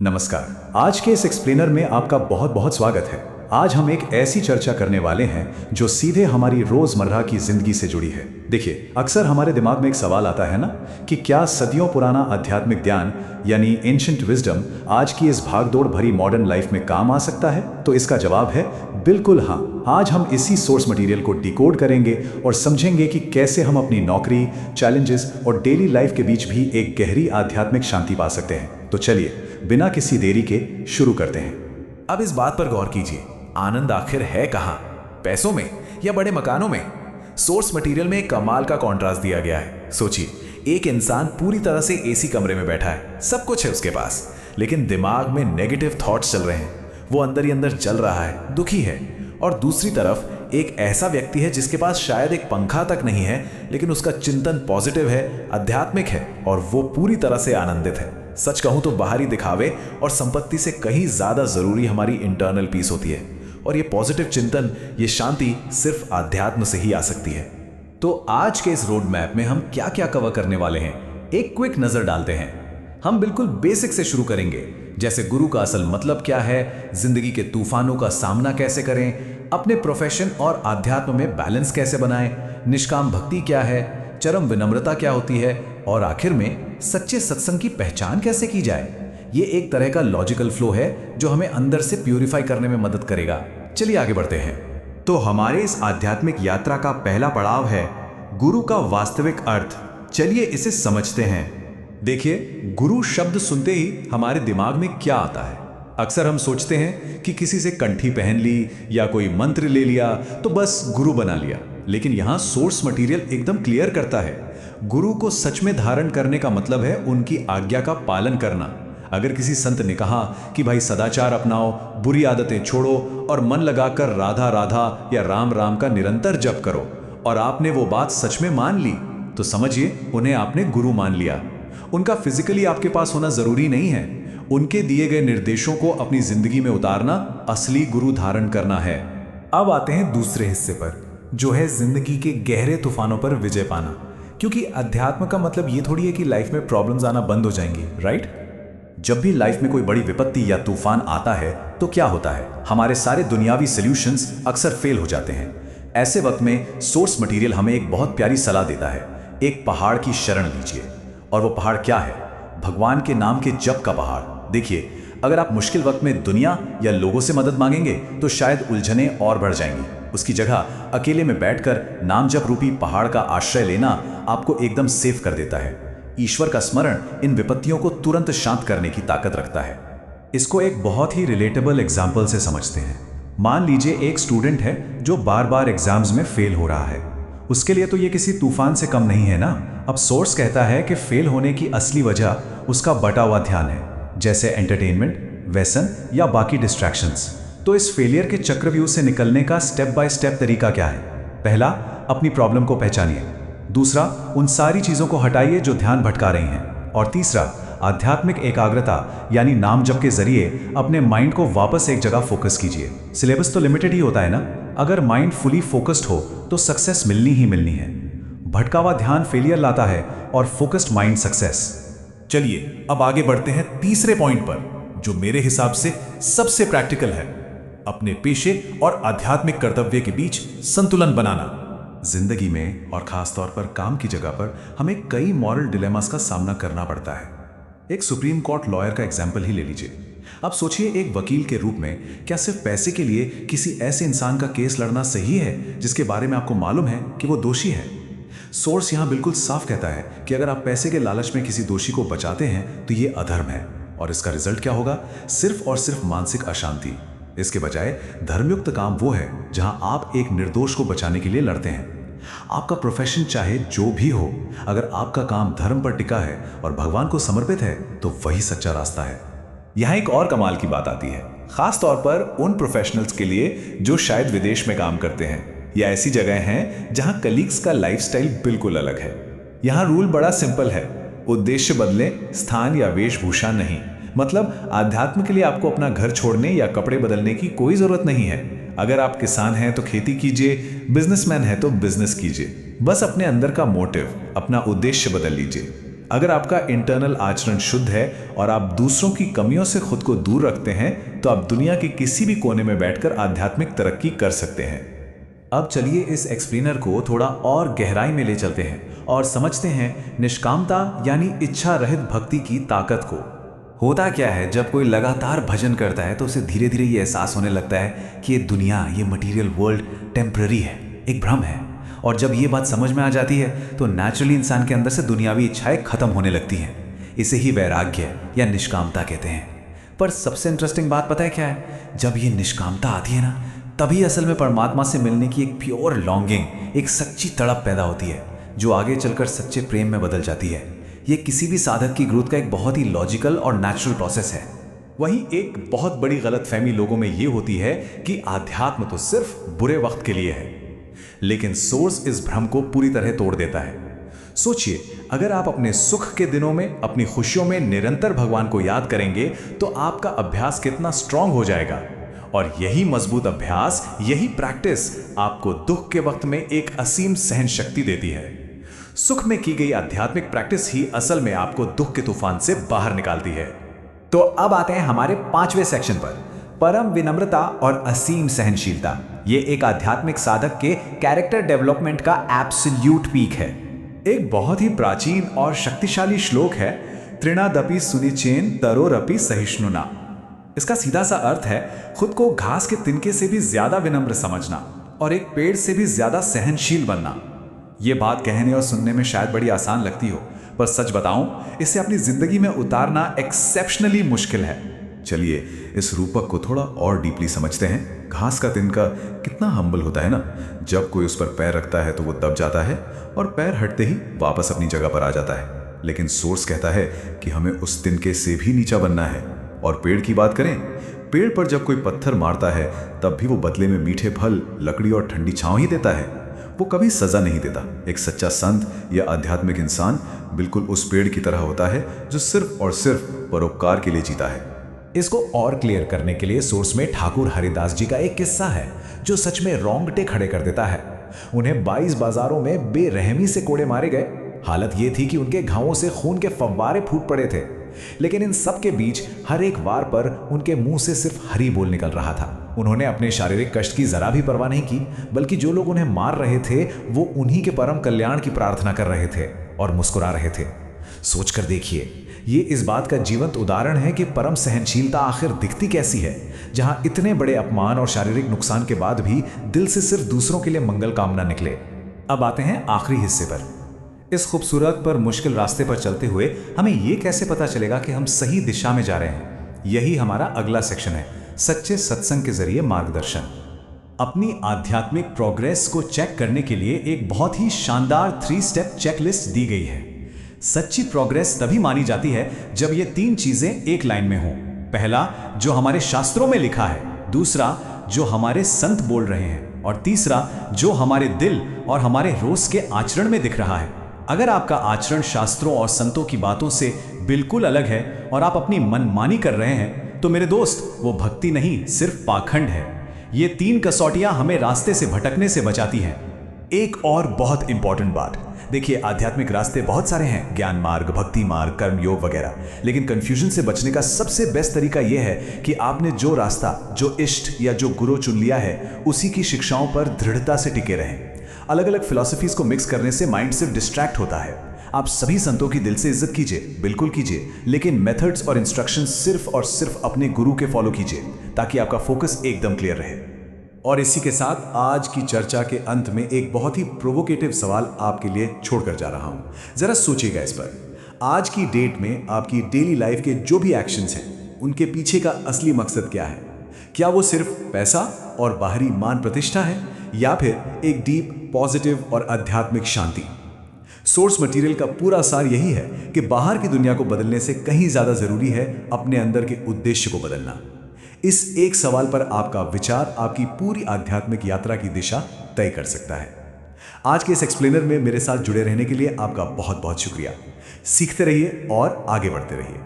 नमस्कार। आज के इस एक्सप्लेनर में आपका बहुत बहुत स्वागत है। आज हम एक ऐसी चर्चा करने वाले हैं जो सीधे हमारी रोजमर्रा की जिंदगी से जुड़ी है। देखिए, अक्सर हमारे दिमाग में एक सवाल आता है ना कि क्या सदियों पुराना आध्यात्मिक ज्ञान यानी एंशिएंट विजडम आज की इस भागदौड़ भरी मॉडर्न लाइफ में काम आ सकता है? तो इसका जवाब है बिल्कुल हाँ। आज हम इसी सोर्स मटेरियल को डिकोड करेंगे और समझेंगे कि कैसे हम अपनी नौकरी, चैलेंजेस और डेली लाइफ के बीच भी एक गहरी आध्यात्मिक शांति पा सकते हैं। तो चलिए बिना किसी देरी के शुरू करते हैं। अब इस बात पर गौर कीजिए, आनंद आखिर है कहां? पैसों में या बड़े मकानों में? सोर्स मटेरियल में एक कमाल का कॉन्ट्रास्ट दिया गया है। सोचिए, एक इंसान पूरी तरह से एसी कमरे में बैठा है, सब कुछ है उसके पास, लेकिन दिमाग में नेगेटिव थॉट्स चल रहे हैं, वो अंदर ही अंदर जल रहा है, दुखी है। और दूसरी तरफ एक ऐसा व्यक्ति है जिसके पास शायद एक पंखा तक नहीं है, लेकिन उसका चिंतन पॉजिटिव है, आध्यात्मिक है और वो पूरी तरह से आनंदित है। सच कहूं तो बाहरी दिखावे और संपत्ति से कहीं ज्यादा जरूरी हमारी इंटरनल पीस होती है, और ये पॉजिटिव चिंतन, ये शांति सिर्फ आध्यात्म से ही आ सकती है। तो आज के इस रोड मैप में हम क्या क्या कवर करने वाले हैं, एक क्विक नजर डालते हैं। हम बिल्कुल बेसिक से शुरू करेंगे, जैसे गुरु का असल मतलब क्या है, जिंदगी के तूफानों का सामना कैसे करें, अपने प्रोफेशन और आध्यात्म में बैलेंस कैसे बनाएं, निष्काम भक्ति क्या है, चरम विनम्रता क्या होती है, और आखिर में सच्चे सत्संग की पहचान कैसे की जाए। ये एक तरह का लॉजिकल फ्लो है जो हमें अंदर से प्यूरिफाई करने में मदद करेगा। चलिए आगे बढ़ते हैं। तो हमारे इस आध्यात्मिक यात्रा का पहला पड़ाव है गुरु का वास्तविक अर्थ। चलिए इसे समझते हैं। देखिए, गुरु शब्द सुनते ही हमारे दिमाग में क्या आता है? अक्सर हम सोचते हैं कि किसी से कंठी पहन ली या कोई मंत्र ले लिया तो बस गुरु बना लिया। लेकिन यहाँ सोर्स मटेरियल एकदम क्लियर करता है, गुरु को सच में धारण करने का मतलब है उनकी आज्ञा का पालन करना। अगर किसी संत ने कहा कि भाई सदाचार अपनाओ, बुरी आदतें छोड़ो और मन लगाकर राधा राधा या राम राम का निरंतर जप करो, और आपने वो बात सच में मान ली, तो समझिए उन्हें आपने गुरु मान लिया। उनका फिजिकली आपके पास होना जरूरी नहीं है, उनके दिए गए निर्देशों को अपनी जिंदगी में उतारना असली गुरु धारण करना है। अब आते हैं दूसरे हिस्से पर, जो है जिंदगी के गहरे तूफानों पर विजय पाना। क्योंकि अध्यात्म का मतलब ये थोड़ी है कि लाइफ में प्रॉब्लम्स आना बंद हो जाएंगी, राइट? जब भी लाइफ में कोई बड़ी विपत्ति या तूफान आता है तो क्या होता है, हमारे सारे दुनियावी सॉल्यूशंस अक्सर फेल हो जाते हैं। ऐसे वक्त में सोर्स मटेरियल हमें एक बहुत प्यारी सलाह देता है, एक पहाड़ की शरण लीजिए। और वो पहाड़ क्या है? भगवान के नाम के जप का पहाड़। देखिए, अगर आप मुश्किल वक्त में दुनिया या लोगों से मदद मांगेंगे तो शायद उलझने और बढ़ जाएंगी। उसकी जगह अकेले में बैठकर नाम जप रूपी पहाड़ का आश्रय लेना आपको एकदम सेफ कर देता है। ईश्वर का स्मरण इन विपत्तियों को तुरंत शांत करने की ताकत रखता है। इसको एक बहुत ही रिलेटेबल एग्जाम्पल से समझते हैं। मान लीजिए एक स्टूडेंट है जो बार बार एग्जाम्स में फेल हो रहा है। उसके लिए तो ये किसी तूफान से कम नहीं है ना। अब सोर्स कहता है कि फेल होने की असली वजह उसका बटा हुआ ध्यान है, जैसे एंटरटेनमेंट, व्यसन या बाकी डिस्ट्रैक्शंस। तो इस फेलियर के चक्रव्यूह से निकलने का स्टेप बाय स्टेप तरीका क्या है? पहला, अपनी प्रॉब्लम को पहचानिए। दूसरा, उन सारी चीज़ों को हटाइए जो ध्यान भटका रही हैं। और तीसरा, आध्यात्मिक एकाग्रता यानी नाम जप के जरिए अपने माइंड को वापस एक जगह फोकस कीजिए। सिलेबस तो लिमिटेड ही होता है ना, अगर माइंड फुली फोकस्ड हो तो सक्सेस मिलनी ही मिलनी है। भटका हुआ ध्यान फेलियर लाता है और फोकस्ड माइंड सक्सेस। चलिए अब आगे बढ़ते हैं तीसरे पॉइंट पर, जो मेरे हिसाब से सबसे प्रैक्टिकल है, अपने पेशे और आध्यात्मिक कर्तव्य के बीच संतुलन बनाना। जिंदगी में और खास तौर पर काम की जगह पर हमें कई मॉरल डिलेमास का सामना करना पड़ता है। एक सुप्रीम कोर्ट लॉयर का एग्जाम्पल ही ले लीजिए। अब सोचिए, एक वकील के रूप में क्या सिर्फ पैसे के लिए किसी ऐसे इंसान का केस लड़ना सही है जिसके बारे में आपको मालूम है कि वो दोषी है? सोर्स यहां बिल्कुल साफ कहता है कि अगर आप पैसे के लालच में किसी दोषी को बचाते हैं तो ये अधर्म है, और इसका रिजल्ट क्या होगा? सिर्फ और सिर्फ मानसिक अशांति। इसके बजाय धर्मयुक्त काम वो है जहां आप एक निर्दोष को बचाने के लिए लड़ते हैं। आपका प्रोफेशन चाहे जो भी हो, अगर आपका काम धर्म पर टिका है और भगवान को समर्पित है तो वही सच्चा रास्ता है। यहाँ एक और कमाल की बात आती है, खास तौर पर उन प्रोफेशनल्स के लिए जो शायद विदेश में काम करते हैं या ऐसी जगह हैं जहां कलीग्स का लाइफस्टाइल बिल्कुल अलग है। यहाँ रूल बड़ा सिंपल है, उद्देश्य बदले, स्थान या वेशभूषा नहीं। मतलब आध्यात्म के लिए आपको अपना घर छोड़ने या कपड़े बदलने की कोई जरूरत नहीं है। अगर आप किसान हैं तो खेती कीजिए, बिजनेसमैन है तो बिजनेस कीजिए। बस अपने अंदर का मोटिव, अपना उद्देश्य बदल लीजिए। अगर आपका इंटरनल आचरण शुद्ध है और आप दूसरों की कमियों से खुद को दूर रखते हैं तो आप दुनिया के किसी भी कोने में बैठकर आध्यात्मिक तरक्की कर सकते हैं। अब चलिए इस एक्सप्लेनर को थोड़ा और गहराई में ले चलते हैं और समझते हैं निष्कामता यानी इच्छा रहित भक्ति की ताकत को। होता क्या है, जब कोई लगातार भजन करता है तो उसे धीरे धीरे ये एहसास होने लगता है कि ये दुनिया, ये मटेरियल वर्ल्ड टेम्पररी है, एक भ्रम है। और जब ये बात समझ में आ जाती है तो नेचुरली इंसान के अंदर से दुनियावी इच्छाएं खत्म होने लगती हैं। इसे ही वैराग्य या निष्कामता कहते हैं। पर सबसे इंटरेस्टिंग बात पता है क्या है? जब ये निष्कामता आती है ना, तभी असल में परमात्मा से मिलने की एक प्योर लॉन्गिंग, एक सच्ची तड़प पैदा होती है जो आगे चलकर सच्चे प्रेम में बदल जाती है। ये किसी भी साधक की ग्रोथ का एक बहुत ही लॉजिकल और नेचुरल प्रोसेस है। वहीं एक बहुत बड़ी गलतफहमी लोगों में ये होती है कि आध्यात्म तो सिर्फ बुरे वक्त के लिए है, लेकिन सोर्स इस भ्रम को पूरी तरह तोड़ देता है। सोचिए, अगर आप अपने सुख के दिनों में, अपनी खुशियों में निरंतर भगवान को याद करेंगे तो आपका अभ्यास कितना स्ट्रांग हो जाएगा। और यही मजबूत अभ्यास, यही प्रैक्टिस आपको दुख के वक्त में एक असीम सहन शक्ति देती है। सुख में की गई आध्यात्मिक प्रैक्टिस ही असल में आपको दुख के तूफान से बाहर निकालती है। तो अब आते हैं हमारे 5वें सेक्शन पर, परम विनम्रता और असीम सहनशीलता। ये एक आध्यात्मिक साधक के कैरेक्टर डेवलपमेंट का एब्सोल्यूट पीक है। एक बहुत ही प्राचीन और शक्तिशाली श्लोक है, तृणादपि सुनिचेन तरोरपि सहिष्णुना। इसका सीधा सा अर्थ है खुद को घास के तिनके से भी ज्यादा विनम्र समझना और एक पेड़ से भी ज्यादा सहनशील बनना। ये बात कहने और सुनने में शायद बड़ी आसान लगती हो, पर सच बताऊं, इसे अपनी जिंदगी में उतारना एक्सेप्शनली मुश्किल है। चलिए इस रूपक को थोड़ा और डीपली समझते हैं। घास का तिनका कितना हम्बल होता है ना, जब कोई उस पर पैर रखता है तो वो दब जाता है और पैर हटते ही वापस अपनी जगह पर आ जाता है। लेकिन सोर्स कहता है कि हमें उस तिनके से भी नीचा बनना है। और पेड़ की बात करें, पेड़ पर जब कोई पत्थर मारता है तब भी वो बदले में मीठे फल, लकड़ी और ठंडी छांव ही देता है। वो कभी सजा नहीं देता। एक सच्चा संत या आध्यात्मिक इंसान बिल्कुल उस पेड़ की तरह होता है जो सिर्फ और सिर्फ परोपकार के लिए जीता है। इसको और क्लियर करने के लिए सोर्स में ठाकुर हरिदास जी का एक किस्सा है जो सच में रोंगटे खड़े कर देता है। उन्हें 22 बाजारों में बेरहमी से कोड़े मारे गए। हालत ये थी कि उनके घावों से खून के फव्वारे फूट पड़े थे, लेकिन इन सब के बीच हर एक वार पर उनके मुंह से सिर्फ हरि बोल निकल रहा था। उन्होंने अपने शारीरिक कष्ट की जरा भी परवाह नहीं की, बल्कि जो लोग उन्हें मार रहे थे वो उन्हीं के परम कल्याण की प्रार्थना कर रहे थे और मुस्कुरा रहे थे। सोचकर देखिए, ये इस बात का जीवंत उदाहरण है कि परम सहनशीलता आखिर दिखती कैसी है, जहां इतने बड़े अपमान और शारीरिक नुकसान के बाद भी दिल से सिर्फ दूसरों के लिए मंगल कामना निकले। अब आते हैं आखिरी हिस्से पर। इस खूबसूरत पर मुश्किल रास्ते पर चलते हुए हमें यह कैसे पता चलेगा कि हम सही दिशा में जा रहे हैं? यही हमारा अगला सेक्शन है, सच्चे सत्संग के जरिए मार्गदर्शन। अपनी आध्यात्मिक प्रोग्रेस को चेक करने के लिए एक बहुत ही शानदार 3 स्टेप चेकलिस्ट दी गई है। सच्ची प्रोग्रेस तभी मानी जाती है जब ये 3 चीजें एक लाइन में हों। पहला, जो हमारे शास्त्रों में लिखा है। दूसरा, जो हमारे संत बोल रहे हैं। और तीसरा, जो हमारे दिल और हमारे रोज के आचरण में दिख रहा है। अगर आपका आचरण शास्त्रों और संतों की बातों से बिल्कुल अलग है और आप अपनी मनमानी कर रहे हैं, तो मेरे दोस्त, वो भक्ति नहीं, सिर्फ पाखंड है। ये 3 कसौटियां हमें रास्ते से भटकने से बचाती हैं। एक और बहुत इंपॉर्टेंट बात, देखिए, आध्यात्मिक रास्ते बहुत सारे हैं, ज्ञान मार्ग, भक्ति मार्ग, कर्म योग वगैरह। लेकिन कंफ्यूजन से बचने का सबसे बेस्ट तरीका यह है कि आपने जो रास्ता, जो इष्ट या जो गुरु चुन लिया है, उसी की शिक्षाओं पर दृढ़ता से टिके रहें। अलग अलग फिलॉसफीज को मिक्स करने से माइंड सिर्फ डिस्ट्रैक्ट होता है। आप सभी संतों की दिल से इज्जत कीजिए, बिल्कुल कीजिए, लेकिन मेथड्स और इंस्ट्रक्शंस सिर्फ और सिर्फ अपने गुरु के फॉलो कीजिए, ताकि आपका फोकस एकदम क्लियर रहे। और इसी के साथ आज की चर्चा के अंत में एक बहुत ही प्रोवोकेटिव सवाल आपके लिए छोड़कर जा रहा हूं। जरा सोचिएगा इस पर। आज की डेट में आपकी डेली लाइफ के जो भी एक्शंस हैं, उनके पीछे का असली मकसद क्या है? क्या वो सिर्फ पैसा और बाहरी मान प्रतिष्ठा है, या फिर एक डीप, पॉजिटिव और आध्यात्मिक शांति? सोर्स मटेरियल का पूरा सार यही है कि बाहर की दुनिया को बदलने से कहीं ज्यादा जरूरी है अपने अंदर के उद्देश्य को बदलना। इस एक सवाल पर आपका विचार आपकी पूरी आध्यात्मिक यात्रा की दिशा तय कर सकता है। आज के इस एक्सप्लेनर में मेरे साथ जुड़े रहने के लिए आपका बहुत बहुत शुक्रिया। सीखते रहिए और आगे बढ़ते रहिए।